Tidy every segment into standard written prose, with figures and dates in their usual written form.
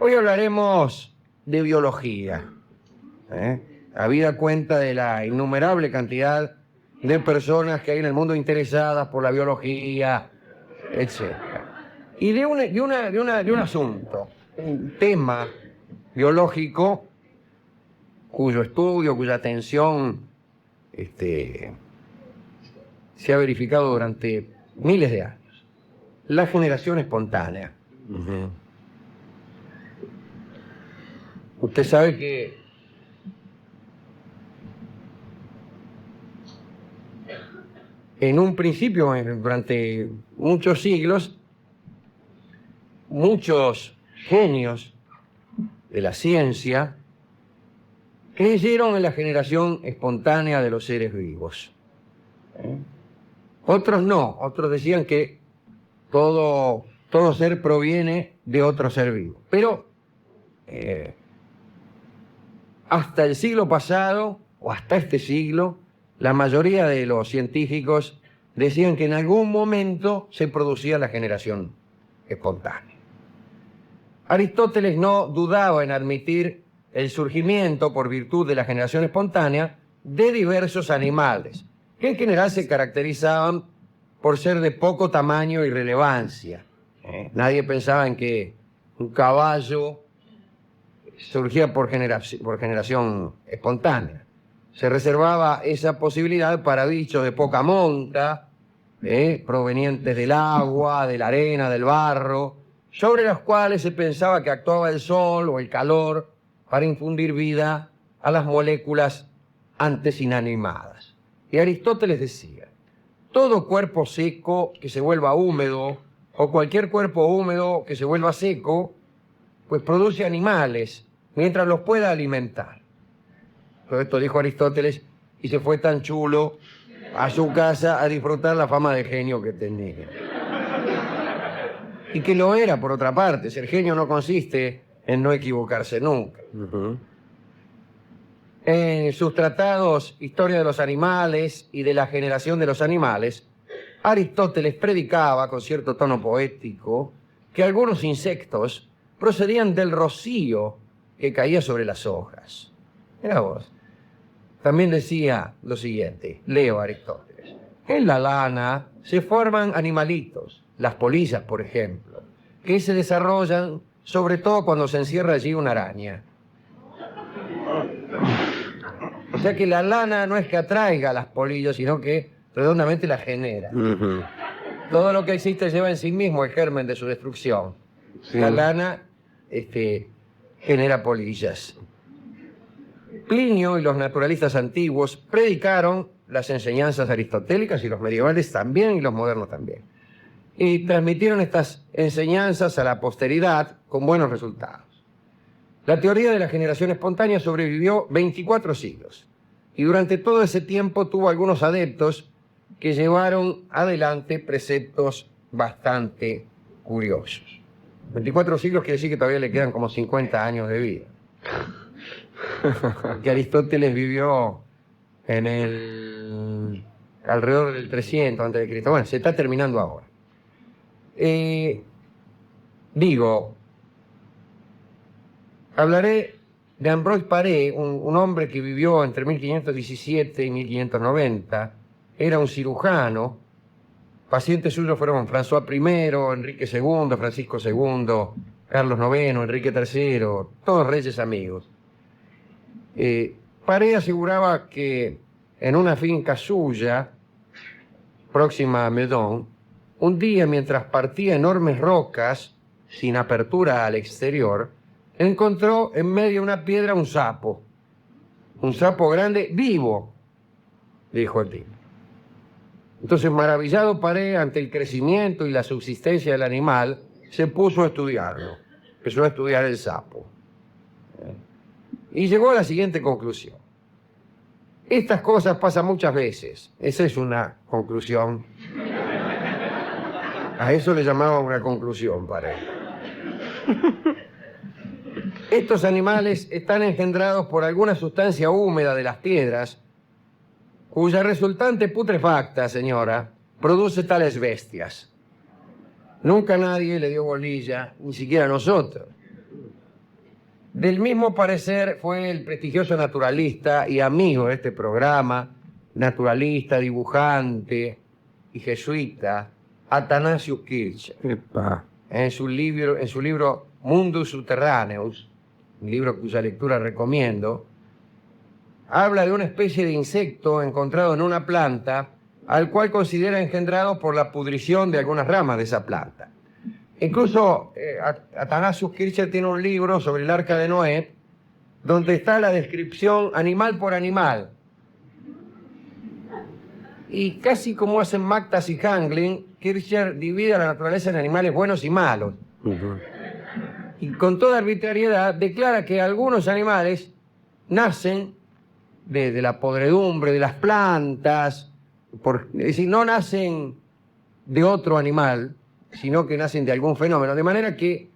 Hoy hablaremos de biología. Habida cuenta de la innumerable cantidad de personas que hay en el mundo interesadas por la biología, etc. Y de un asunto, un tema biológico cuyo estudio, cuya atención se ha verificado durante miles de años. La generación espontánea. Usted sabe que en un principio, durante muchos siglos, muchos genios de la ciencia creyeron en la generación espontánea de los seres vivos. Otros no, otros decían que todo ser proviene de otro ser vivo. Pero hasta el siglo pasado, o hasta este siglo, la mayoría de los científicos decían que en algún momento se producía la generación espontánea. Aristóteles no dudaba en admitir el surgimiento, por virtud de la generación espontánea, de diversos animales, que en general se caracterizaban por ser de poco tamaño y relevancia. Nadie pensaba en que un caballo surgía por generación espontánea. Se reservaba esa posibilidad para bichos de poca monta, provenientes del agua, de la arena, del barro, sobre los cuales se pensaba que actuaba el sol o el calor para infundir vida a las moléculas antes inanimadas. Y Aristóteles decía: todo cuerpo seco que se vuelva húmedo, o cualquier cuerpo húmedo que se vuelva seco, pues produce animales mientras los pueda alimentar. Todo esto dijo Aristóteles y se fue tan chulo a su casa a disfrutar la fama de genio que tenía. Y que lo era, por otra parte. Ser genio no consiste en no equivocarse nunca. En sus tratados Historia de los animales y de la generación de los animales, Aristóteles predicaba con cierto tono poético que algunos insectos procedían del rocío que caía sobre las hojas. Mirá vos. También decía lo siguiente, leo a Aristóteles: en la lana se forman animalitos, las polillas, por ejemplo, que se desarrollan sobre todo cuando se encierra allí una araña. O sea que la lana no es que atraiga a las polillas, sino que redondamente las genera. Todo lo que existe lleva en sí mismo el germen de su destrucción. Sí. La lana genera polillas. Plinio y los naturalistas antiguos predicaron las enseñanzas aristotélicas, y los medievales también, y los modernos también. Y transmitieron estas enseñanzas a la posteridad con buenos resultados. La teoría de la generación espontánea sobrevivió 24 siglos, y durante todo ese tiempo tuvo algunos adeptos que llevaron adelante preceptos bastante curiosos. 24 siglos quiere decir que todavía le quedan como 50 años de vida. Que Aristóteles vivió alrededor del 300 a.C. Bueno, se está terminando ahora. Hablaré de Ambroise Paré, un hombre que vivió entre 1517 y 1590. Era un cirujano. Pacientes suyos fueron François I, Enrique II, Francisco II, Carlos IX, Enrique III, todos reyes amigos. Paré aseguraba que en una finca suya, próxima a Meudon, un día, mientras partía enormes rocas, sin apertura al exterior, encontró en medio de una piedra un sapo grande, vivo, dijo el tipo. Entonces, maravillado Paré ante el crecimiento y la subsistencia del animal, se puso a estudiarlo. Empezó a estudiar el sapo. Y llegó a la siguiente conclusión: estas cosas pasan muchas veces. Esa es una conclusión. A eso le llamaba una conclusión, Paré. Estos animales están engendrados por alguna sustancia húmeda de las piedras, cuya resultante putrefacta, señora, produce tales bestias. Nunca nadie le dio bolilla, ni siquiera nosotros. Del mismo parecer fue el prestigioso naturalista y amigo de este programa, naturalista, dibujante y jesuita, Athanasius Kircher. Epa. En su libro Mundus Subterraneus, un libro cuya lectura recomiendo, habla de una especie de insecto encontrado en una planta, al cual considera engendrado por la pudrición de algunas ramas de esa planta. Incluso Athanasius Kircher tiene un libro sobre el Arca de Noé, donde está la descripción animal por animal. Y casi como hacen Mactas y Hangling, Kircher divide a la naturaleza en animales buenos y malos. Y con toda arbitrariedad declara que algunos animales nacen de la podredumbre de las plantas, es decir, no nacen de otro animal, sino que nacen de algún fenómeno, de manera que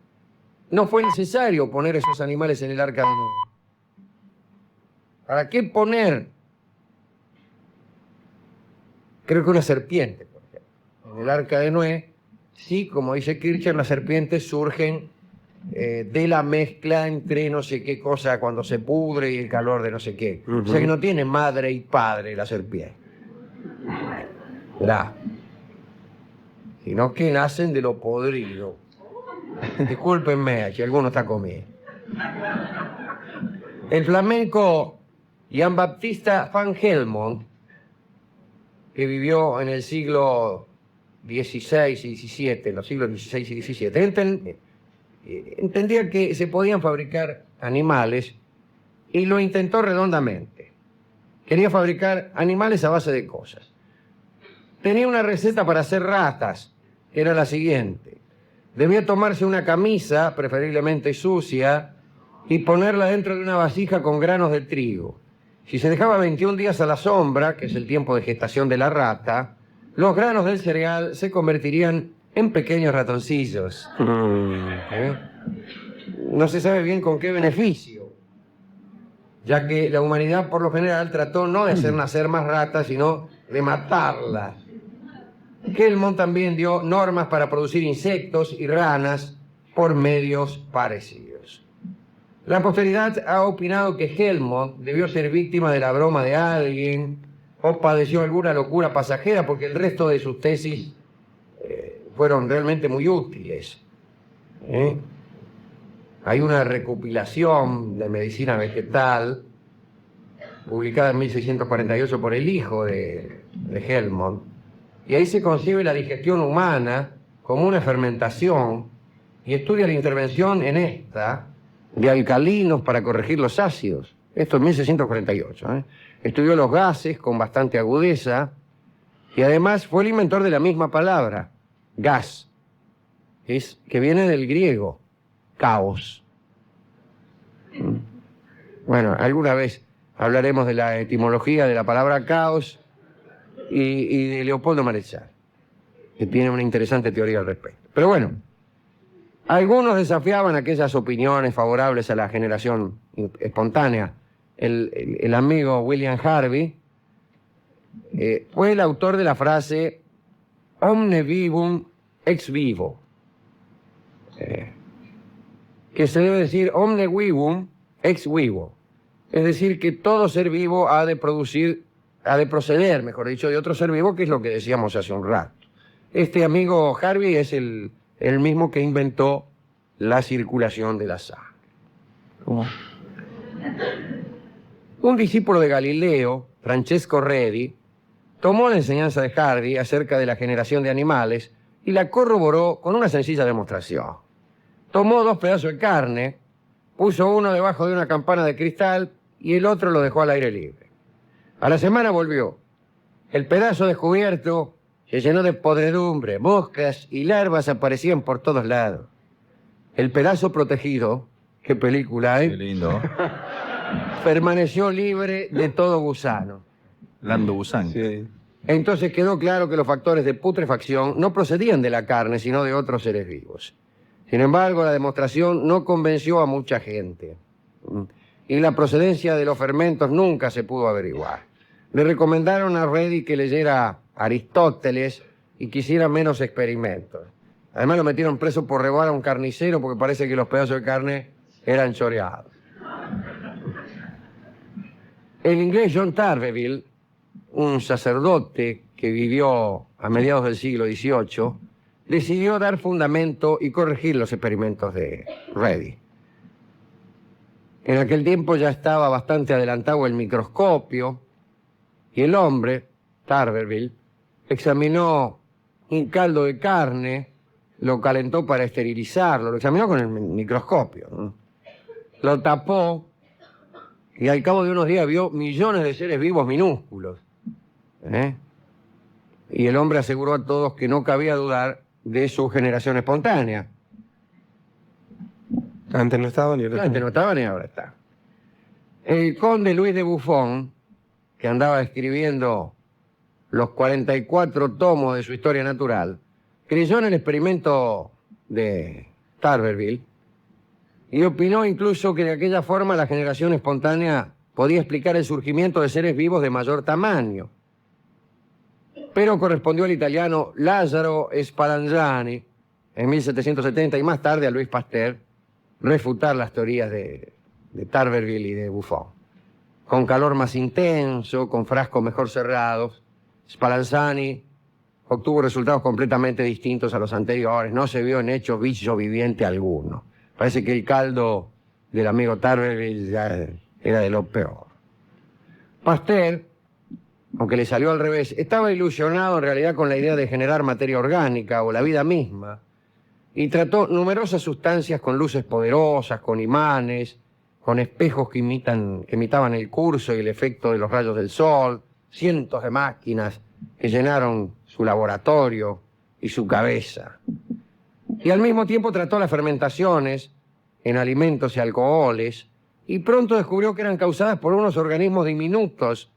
no fue necesario poner esos animales en el Arca de Noé. ¿Para qué poner? Creo que una serpiente, por ejemplo. En el Arca de Noé, sí, como dice Kircher, las serpientes surgen de la mezcla entre no sé qué cosa cuando se pudre y el calor de no sé qué. O sea que no tiene madre y padre la serpiente. ¿Verdad? Sino que nacen de lo podrido. Discúlpenme, si alguno está comiendo. El flamenco Jan Baptista van Helmont, que vivió en el siglo XVI y XVII, en los siglos XVI y XVII, entendía que se podían fabricar animales y lo intentó redondamente. Quería fabricar animales a base de cosas. Tenía una receta para hacer ratas, que era la siguiente. Debía tomarse una camisa, preferiblemente sucia, y ponerla dentro de una vasija con granos de trigo. Si se dejaba 21 días a la sombra, que es el tiempo de gestación de la rata, los granos del cereal se convertirían en pequeños ratoncillos. No se sabe bien con qué beneficio, ya que la humanidad por lo general trató no de hacer nacer más ratas, sino de matarlas. Helmont también dio normas para producir insectos y ranas por medios parecidos. La posteridad ha opinado que Helmont debió ser víctima de la broma de alguien o padeció alguna locura pasajera, porque el resto de sus tesis fueron realmente muy útiles. Hay una recopilación de medicina vegetal publicada en 1648 por el hijo de Helmont, y ahí se concibe la digestión humana como una fermentación y estudia la intervención en esta de alcalinos para corregir los ácidos. Esto en 1648. Estudió los gases con bastante agudeza y además fue el inventor de la misma palabra, gas, que viene del griego, caos. Bueno, alguna vez hablaremos de la etimología de la palabra caos y de Leopoldo Marechal, que tiene una interesante teoría al respecto. Pero bueno, algunos desafiaban aquellas opiniones favorables a la generación espontánea. El amigo William Harvey fue el autor de la frase omne vivum ex vivo, que se debe decir omne vivum ex vivo, es decir, que todo ser vivo ha de proceder, mejor dicho, de otro ser vivo, que es lo que decíamos hace un rato. Este amigo Harvey es el mismo que inventó la circulación de la sangre. ¿Cómo? Un discípulo de Galileo, Francesco Redi, tomó la enseñanza de Harvey acerca de la generación de animales y la corroboró con una sencilla demostración. Tomó 2 pedazos de carne, puso uno debajo de una campana de cristal y el otro lo dejó al aire libre. A la semana volvió. El pedazo descubierto se llenó de podredumbre, moscas y larvas aparecían por todos lados. El pedazo protegido, qué película, Qué lindo. permaneció libre de todo gusano. Lando Busan. Sí. Entonces quedó claro que los factores de putrefacción no procedían de la carne, sino de otros seres vivos. Sin embargo, la demostración no convenció a mucha gente. Y la procedencia de los fermentos nunca se pudo averiguar. Le recomendaron a Redi que leyera Aristóteles y que hiciera menos experimentos. Además lo metieron preso por robar a un carnicero porque parece que los pedazos de carne eran choreados. El inglés John Tarberville, un sacerdote que vivió a mediados del siglo XVIII, decidió dar fundamento y corregir los experimentos de Reddy. En aquel tiempo ya estaba bastante adelantado el microscopio y el hombre, Tarberville, examinó un caldo de carne, lo calentó para esterilizarlo, lo examinó con el microscopio, ¿no? Lo tapó y al cabo de unos días vio millones de seres vivos minúsculos. Y el hombre aseguró a todos que no cabía dudar de su generación espontánea. Antes no estaba ni ahora Antes no estaba ni ahora está. El conde Luis de Buffon, que andaba escribiendo los 44 tomos de su historia natural, creyó en el experimento de Tarberville y opinó incluso que de aquella forma la generación espontánea podía explicar el surgimiento de seres vivos de mayor tamaño. Pero correspondió al italiano Lazzaro Spallanzani en 1770 y más tarde a Louis Pasteur refutar las teorías de Tarberville y de Buffon. Con calor más intenso, con frascos mejor cerrados, Spallanzani obtuvo resultados completamente distintos a los anteriores. No se vio en hecho bicho viviente alguno. Parece que el caldo del amigo Tarberville ya era de lo peor. Pasteur, aunque le salió al revés, estaba ilusionado en realidad con la idea de generar materia orgánica o la vida misma y trató numerosas sustancias con luces poderosas, con imanes, con espejos que imitaban el curso y el efecto de los rayos del sol, cientos de máquinas que llenaron su laboratorio y su cabeza. Y al mismo tiempo trató las fermentaciones en alimentos y alcoholes y pronto descubrió que eran causadas por unos organismos diminutos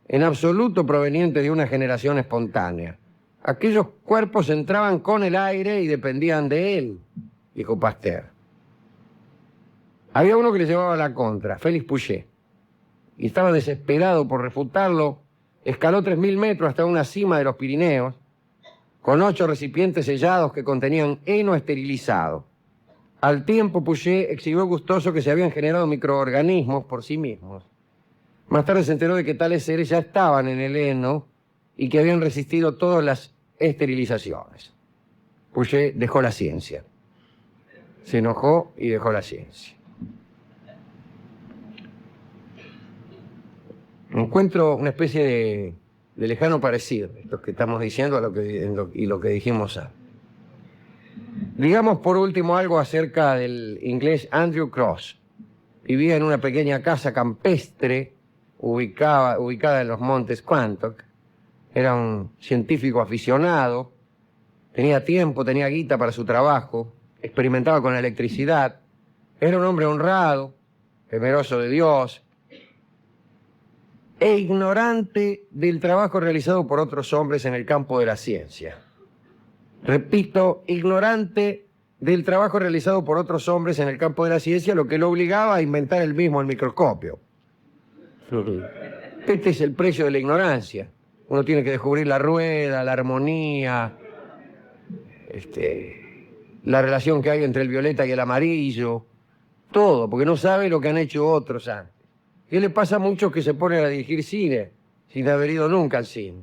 en absoluto provenientes de una generación espontánea. Aquellos cuerpos entraban con el aire y dependían de él, dijo Pasteur. Había uno que le llevaba la contra, Félix Pouchet, y estaba desesperado por refutarlo. Escaló 3.000 metros hasta una cima de los Pirineos, con 8 recipientes sellados que contenían heno esterilizado. Al tiempo, Pouchet exhibió gustoso que se habían generado microorganismos por sí mismos. Más tarde se enteró de que tales seres ya estaban en el heno y que habían resistido todas las esterilizaciones. Pouchet dejó la ciencia. Se enojó y dejó la ciencia. Encuentro una especie de lejano parecido, esto que estamos diciendo a lo que dijimos antes. Digamos por último algo acerca del inglés Andrew Cross. Vivía en una pequeña casa campestre ubicada en los montes Quantock. Era un científico aficionado, tenía tiempo, tenía guita para su trabajo, experimentaba con la electricidad, era un hombre honrado, temeroso de Dios, e ignorante del trabajo realizado por otros hombres en el campo de la ciencia. Repito, ignorante del trabajo realizado por otros hombres en el campo de la ciencia, lo que lo obligaba a inventar él mismo el microscopio. Este es el precio de la ignorancia. Uno tiene que descubrir la rueda, la armonía, la relación que hay entre el violeta y el amarillo, todo, porque no sabe lo que han hecho otros antes. ¿Qué le pasa a muchos que se ponen a dirigir cine sin haber ido nunca al cine?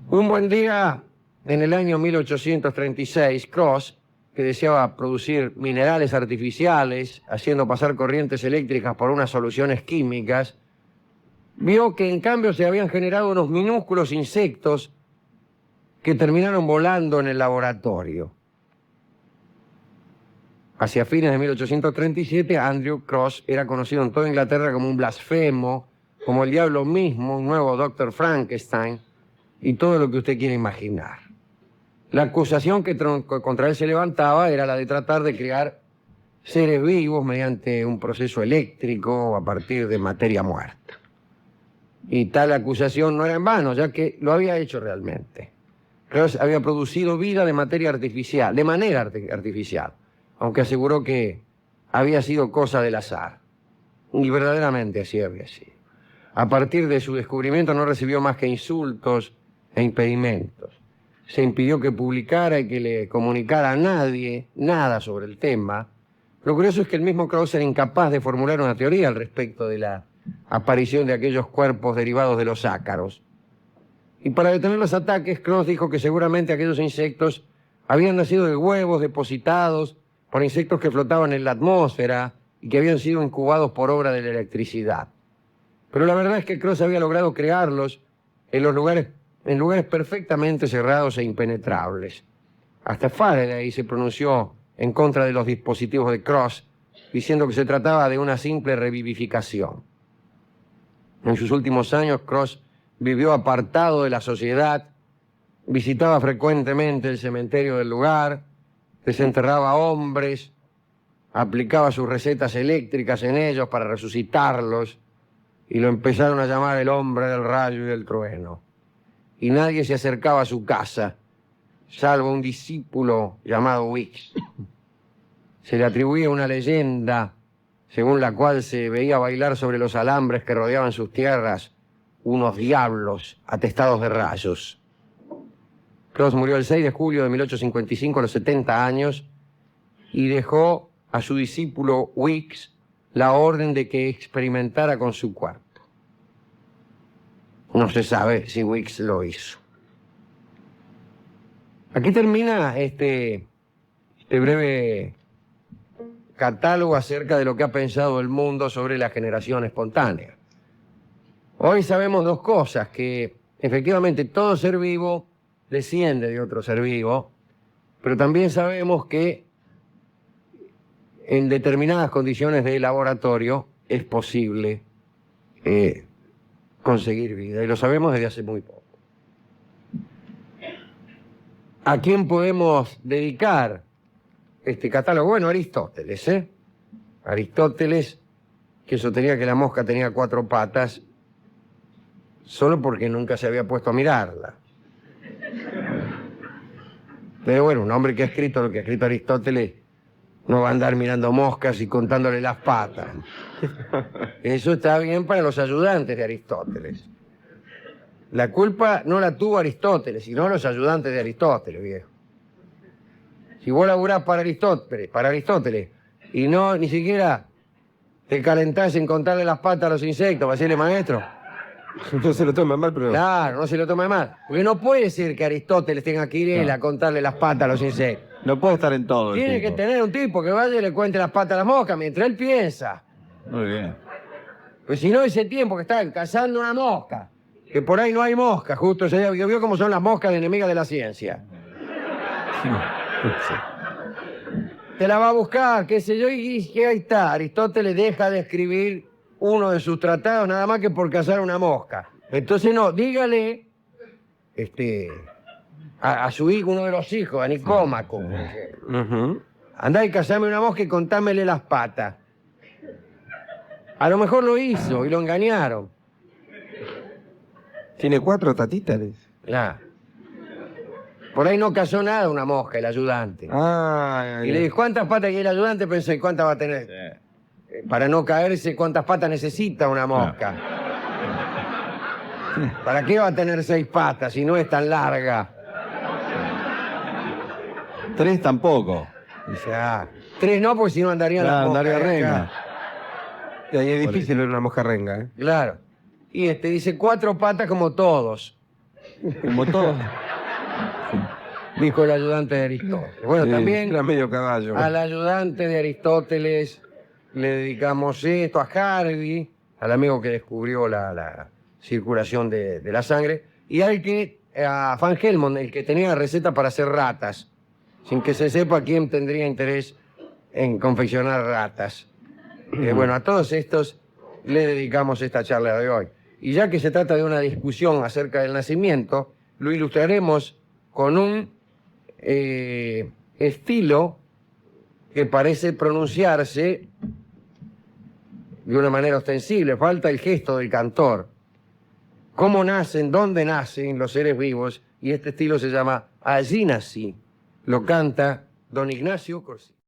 Un buen día, en el año 1836, Cross, que deseaba producir minerales artificiales, haciendo pasar corrientes eléctricas por unas soluciones químicas, vio que en cambio se habían generado unos minúsculos insectos que terminaron volando en el laboratorio. Hacia fines de 1837, Andrew Cross era conocido en toda Inglaterra como un blasfemo, como el diablo mismo, un nuevo Dr. Frankenstein, y todo lo que usted quiere imaginar. La acusación que contra él se levantaba era la de tratar de crear seres vivos mediante un proceso eléctrico a partir de materia muerta. Y tal acusación no era en vano, ya que lo había hecho realmente. Cross había producido vida de materia artificial, de manera artificial, aunque aseguró que había sido cosa del azar. Y verdaderamente así había sido. A partir de su descubrimiento no recibió más que insultos e impedimentos. se impidió que publicara y que le comunicara a nadie nada sobre el tema. Lo curioso es que el mismo Krauss era incapaz de formular una teoría al respecto de la aparición de aquellos cuerpos derivados de los ácaros. Y para detener los ataques, Krauss dijo que seguramente aquellos insectos habían nacido de huevos depositados por insectos que flotaban en la atmósfera y que habían sido incubados por obra de la electricidad. Pero la verdad es que Krauss había logrado crearlos en lugares perfectamente cerrados e impenetrables. Hasta Faraday se pronunció en contra de los dispositivos de Krauss, diciendo que se trataba de una simple revivificación. En sus últimos años, Krauss vivió apartado de la sociedad, visitaba frecuentemente el cementerio del lugar, desenterraba hombres, aplicaba sus recetas eléctricas en ellos para resucitarlos, y lo empezaron a llamar el hombre del rayo y del trueno. Y nadie se acercaba a su casa, salvo un discípulo llamado Weeks. Se le atribuía una leyenda según la cual se veía bailar sobre los alambres que rodeaban sus tierras unos diablos atestados de rayos. Krauss murió el 6 de julio de 1855 a los 70 años y dejó a su discípulo Weeks la orden de que experimentara con su cuerpo. No se sabe si Weeks lo hizo. Aquí termina este breve catálogo acerca de lo que ha pensado el mundo sobre la generación espontánea. Hoy sabemos dos cosas, que efectivamente todo ser vivo desciende de otro ser vivo, pero también sabemos que en determinadas condiciones de laboratorio es posible conseguir vida, y lo sabemos desde hace muy poco. ¿A quién podemos dedicar este catálogo? Bueno, Aristóteles, Aristóteles, que sostenía que la mosca tenía 4 patas, solo porque nunca se había puesto a mirarla. Pero bueno, un hombre que ha escrito lo que ha escrito Aristóteles no va a andar mirando moscas y contándole las patas. Eso está bien para los ayudantes de Aristóteles. La culpa no la tuvo Aristóteles, sino los ayudantes de Aristóteles, viejo. Si vos laburás para Aristóteles, y no ni siquiera te calentás en contarle las patas a los insectos, para decirle maestro. No se lo toma mal, pero... Claro, no se lo tome mal. Porque no puede ser que Aristóteles tenga que ir él a contarle las patas a los insectos. No puede estar en todo. Tiene que tener un tipo que vaya y le cuente las patas a las moscas mientras él piensa. Muy bien. Pues si no, ese tiempo que está cazando una mosca, que por ahí no hay mosca, justo ese día, vio cómo son las moscas enemigas de la ciencia. Te la va a buscar, qué sé yo, y ahí está. Aristóteles deja de escribir uno de sus tratados nada más que por cazar una mosca. Entonces no, dígale a su hijo, uno de los hijos, a Nicómaco, andá y cazame una mosca y contámele las patas. A lo mejor lo hizo y lo engañaron. Tiene 4 tatitas. Claro. Por ahí no cazó nada una mosca, el ayudante. Ah, Y le dijo, ¿cuántas patas? Y el ayudante pensó, ¿y cuántas va a tener? Para no caerse, ¿cuántas patas necesita una mosca? ¿Para qué va a tener 6 patas si no es tan larga? 3 tampoco. Dice, 3 no, porque si no andarían las moscas. Andaría renga. Y ahí es difícil ver una mosca renga, Claro. Y dice 4 patas como todos, Como todo. dijo el ayudante de Aristóteles. Bueno, Sí, también era medio caballo. al ayudante de Aristóteles le dedicamos esto, a Harvey, al amigo que descubrió la circulación de la sangre, y a Van Helmont, el que tenía la receta para hacer ratas, sin que se sepa quién tendría interés en confeccionar ratas. Bueno, a todos estos le dedicamos esta charla de hoy. Y ya que se trata de una discusión acerca del nacimiento, lo ilustraremos con un estilo que parece pronunciarse de una manera ostensible. Falta el gesto del cantor. ¿Cómo nacen? ¿Dónde nacen los seres vivos? Y este estilo se llama Allí nací. Lo canta don Ignacio Corsini.